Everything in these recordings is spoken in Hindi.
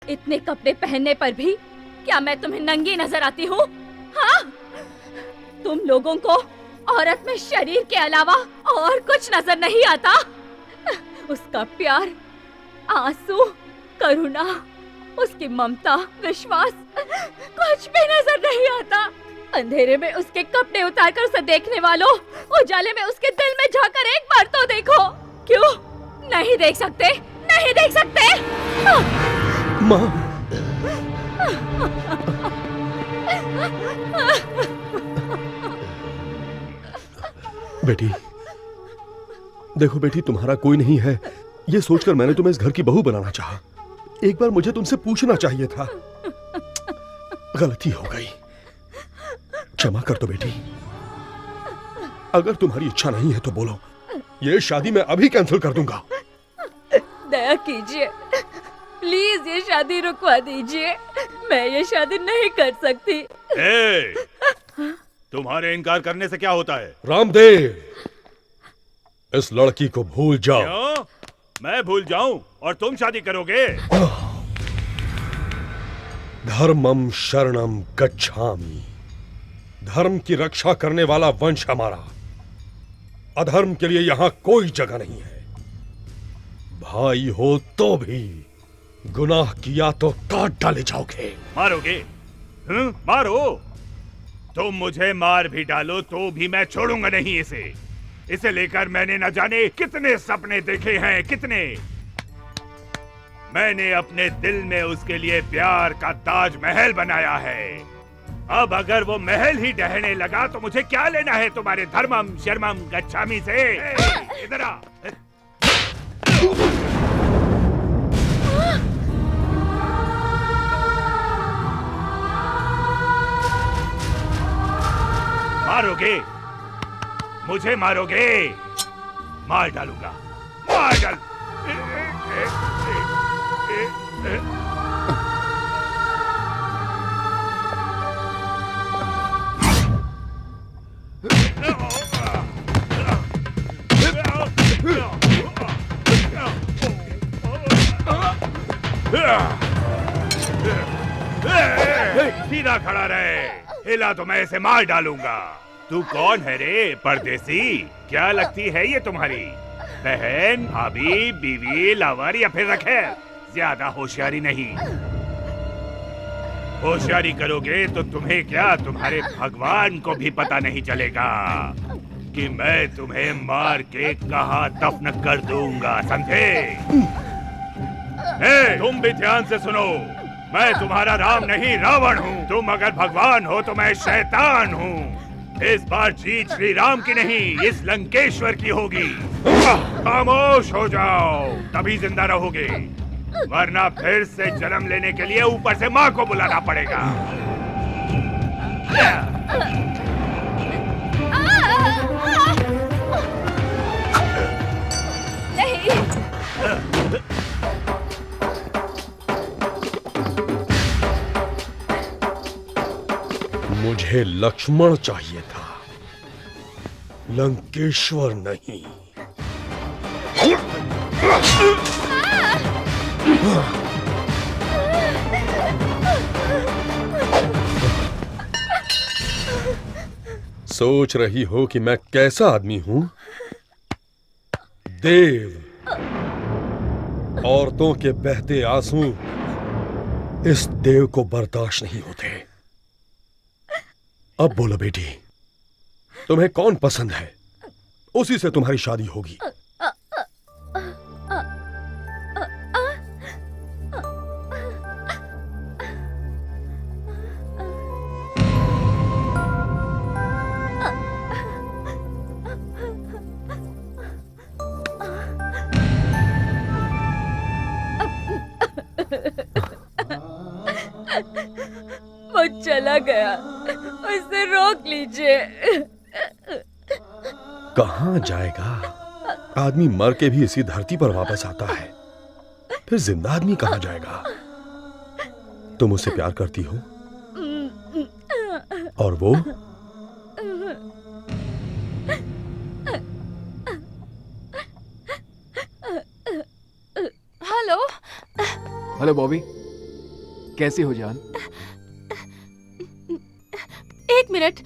इतने कपड़े पहनने पर भी क्या मैं तुम्हें नंगी नजर आती हूँ? हाँ? तुम लोगों को औरत में शरीर के अलावा और कुछ नजर नहीं आता? उसका प्यार, आंसू, करुणा, उसकी ममता, विश्वास, कुछ भी नजर नहीं आता। अंधेरे में उसके कपड़े उतारकर उसे देखने वालों, उजाले में उसके दिल में झांककर एक बार तो देखो। क्यों नहीं देख सकते? नहीं देख सकते? माँ, बेटी, देखो बेटी, तुम्हारा कोई नहीं है ये सोचकर मैंने तुम्हें इस घर की बहू बनाना चाहा। एक बार मुझे तुमसे पूछना चाहिए था। गलती हो गई, क्षमा कर दो बेटी। अगर तुम्हारी इच्छा नहीं है तो बोलो, ये शादी मैं अभी कैंसिल कर दूंगा। दया कीजिए, प्लीज ये शादी रुकवा दीजिए। मैं ये शादी नहीं कर सकती। तुम्हारे इनकार करने से क्या होता है? रामदेव, इस लड़की को भूल जाओ। क्यों? मैं भूल जाऊं और तुम शादी करोगे? धर्मम शरणम गच्छामि। धर्म की रक्षा करने वाला वंश हमारा। अधर्म के लिए यहां कोई जगह नहीं है। भाई हो तो भी गुनाह किया तो काट डाले जाओगे। मारोगे? मारो। तुम मुझे मार भी डालो तो भी मैं छोड़ूंगा नहीं इसे। इसे लेकर मैंने न जाने कितने सपने देखे हैं, कितने। मैंने अपने दिल में उसके लिए प्यार का ताजमहल बनाया है। अब अगर वो महल ही ढहने लगा तो मुझे क्या लेना है तुम्हारे धर्मम शर्मम गच्छामी से? इधर आ। मारोगे? मुझे मारोगे? मार डालूंगा, मार डाल। सीधा खड़ा रहे, हिला तो मैं इसे मार डालूंगा। तू कौन है रे परदेसी? क्या लगती है ये तुम्हारी बहन, भाभी, बीवी, लावर या फिर रखेल? ज्यादा होशियारी नहीं। होशियारी करोगे तो तुम्हें क्या, तुम्हारे भगवान को भी पता नहीं चलेगा कि मैं तुम्हें मार के कहां दफन कर दूंगा, समझे? तुम भी ध्यान से सुनो, मैं तुम्हारा राम नहीं रावण हूँ। तुम अगर भगवान हो तो मैं शैतान हूँ। इस बार जीत श्री राम की नहीं, इस लंकेश्वर की होगी। खामोश हो जाओ, तभी जिंदा रहोगे, वरना फिर से जन्म लेने के लिए ऊपर से माँ को बुलाना पड़ेगा। नहीं। मुझे लक्ष्मण चाहिए था, लंकेश्वर नहीं। सोच रही हो कि मैं कैसा आदमी हूं? देव। औरतों के बहते आंसू इस देव को बर्दाश्त नहीं होते। अब बोलो बेटी, तुम्हें कौन पसंद है? उसी से तुम्हारी शादी होगी। वो चला गया, उसे रोक लीजिए। कहां जाएगा? आदमी मर के भी इसी धरती पर वापस आता है, फिर जिंदा आदमी कहां जाएगा? तुम उससे प्यार करती हो और वो? हेलो। हेलो बॉबी, कैसी हो जान? एक minute.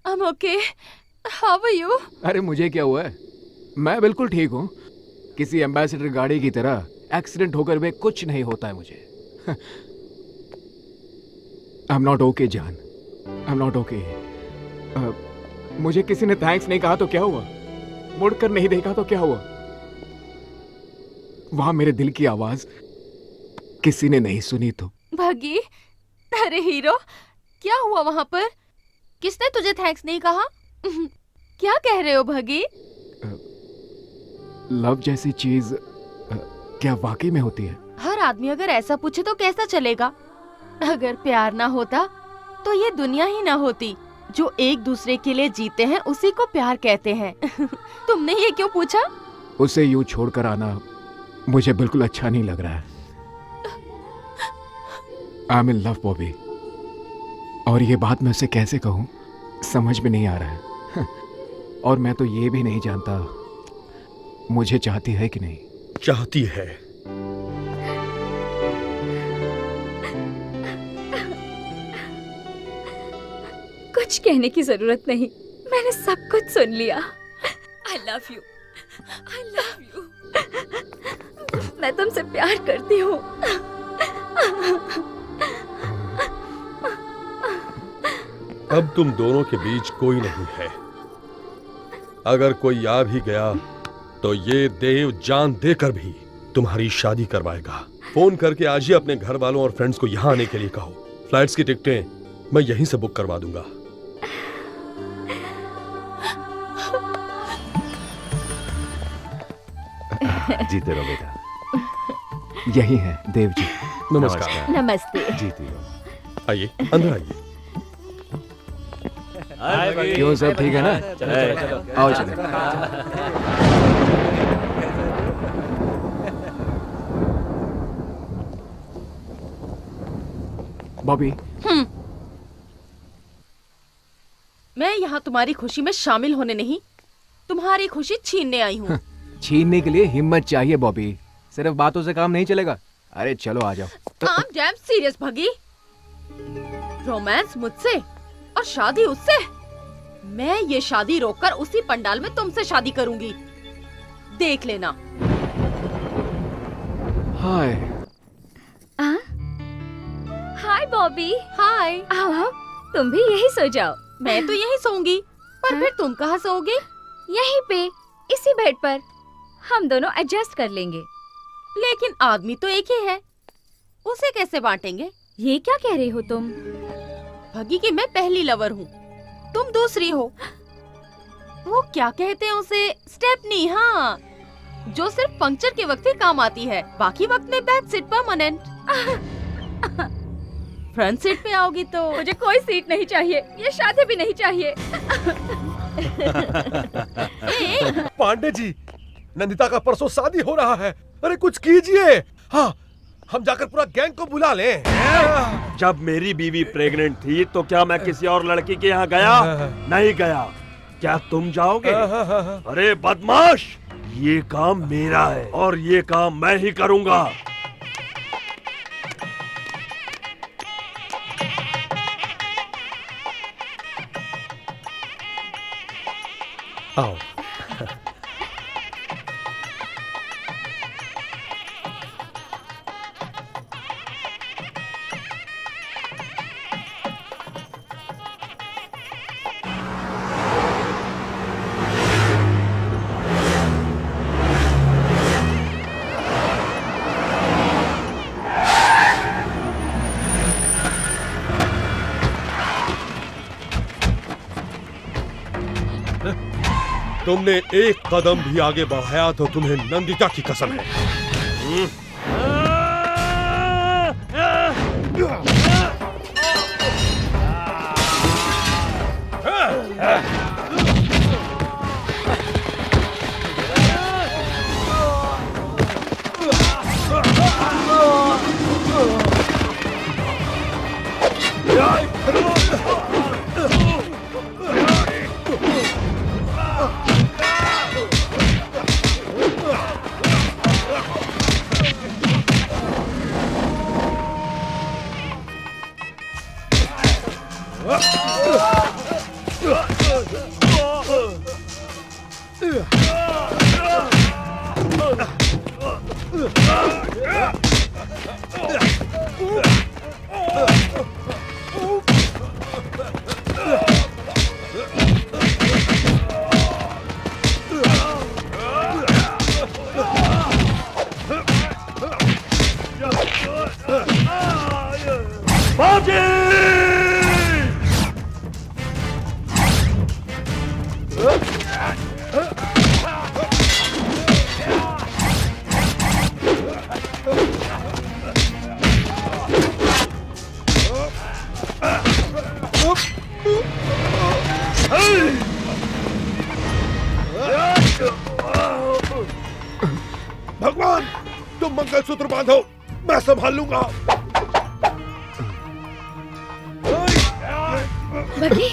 I'm okay. How are you? अरे मुझे क्या हुआ है? मैं बिल्कुल ठीक हूँ। किसी एम्बेसडर गाड़ी की तरह एक्सीडेंट होकर भी कुछ नहीं होता है मुझे। आई एम नॉट ओके जान, आई एम नॉट ओके। मुझे किसी ने थैंक्स नहीं कहा तो क्या हुआ? मुड़कर नहीं देखा तो क्या हुआ? वहां मेरे दिल की आवाज किसी ने नहीं सुनी तो। भगी, अरे हीरो, क्या हुआ वहां पर? किसने तुझे थैंक्स नहीं कहा? क्या कह रहे हो भगी? लव जैसी चीज क्या वाकई में होती है? हर आदमी अगर ऐसा पूछे तो कैसा चलेगा? अगर प्यार ना होता तो ये दुनिया ही ना होती। जो एक दूसरे के लिए जीते हैं उसी को प्यार कहते हैं। तुमने ये क्यों पूछा? उसे यूं छोड़कर आना मुझे बिल्कुल अच्छा नहीं लग रहा है। I am in love Bobby, और ये बात मैं उसे कैसे कहूं समझ में नहीं आ रहा है। और मैं तो ये भी नहीं जानता मुझे चाहती है कि नहीं। चाहती है। कुछ कहने की जरूरत नहीं, मैंने सब कुछ सुन लिया। I love you, I love you। मैं तुमसे प्यार करती हूँ। अब तुम दोनों के बीच कोई नहीं है। अगर कोई आ भी गया तो ये देव जान देकर भी तुम्हारी शादी करवाएगा। फोन करके आज ही अपने घर वालों और फ्रेंड्स को यहाँ आने के लिए कहो। फ्लाइट्स की टिकटें मैं यहीं से बुक करवा दूंगा। जीते रहो बेटा। यही है देव जी। नमस्कार। नमस्ते। जीती रहो। आइए, अंदर आइए। क्यों, सब ठीक है ना? आओ चले। बॉबी, मैं यहाँ तुम्हारी खुशी में शामिल होने नहीं, तुम्हारी खुशी छीनने आई हूँ। छीनने के लिए हिम्मत चाहिए बॉबी, सिर्फ बातों से काम नहीं चलेगा। अरे चलो आ जाओ। I'm damn serious भगी। रोमांस मुझसे और शादी उससे। मैं ये शादी रोककर उसी पंडाल में तुमसे शादी करूंगी, देख लेना। हाय। हाय बॉबी। हाय। आओ आओ, तुम भी यही सो जाओ। मैं तो यही सोऊंगी, पर फिर तुम कहाँ सोओगे? यहीं पे, इसी बेड पर। हम दोनों एडजस्ट कर लेंगे। लेकिन आदमी तो एक ही है, उसे कैसे बांटेंगे? ये क्या कह रही हो तुम? भगी की मैं पहली लवर हूँ, तुम दूसरी हो। वो क्या कहते हैं उसे? स्टेपनी। हाँ, जो सिर्फ पंक्चर के वक्त ही काम आती है, बाकी वक्त में back seat permanent. Front seat पे आओगी तो मुझे कोई सीट नहीं चाहिए, ये शादी भी नहीं चाहिए। पांडे जी, नंदिता का परसों शादी हो रहा है। अरे कुछ कीजिए। हाँ, हम जाकर पूरा गैंग को बुला लें। जब मेरी बीवी प्रेग्नेंट थी तो क्या मैं किसी और लड़की के यहाँ गया? नहीं गया। क्या तुम जाओगे? अरे बदमाश, ये काम मेरा है और ये काम मैं ही करूंगा। आओ। तुमने एक कदम भी आगे बढ़ाया तो तुम्हें नंदिता की कसम है। भगवान, तुम मंगलसूत्र बांधो, मैं संभाल लूंगा। बटी,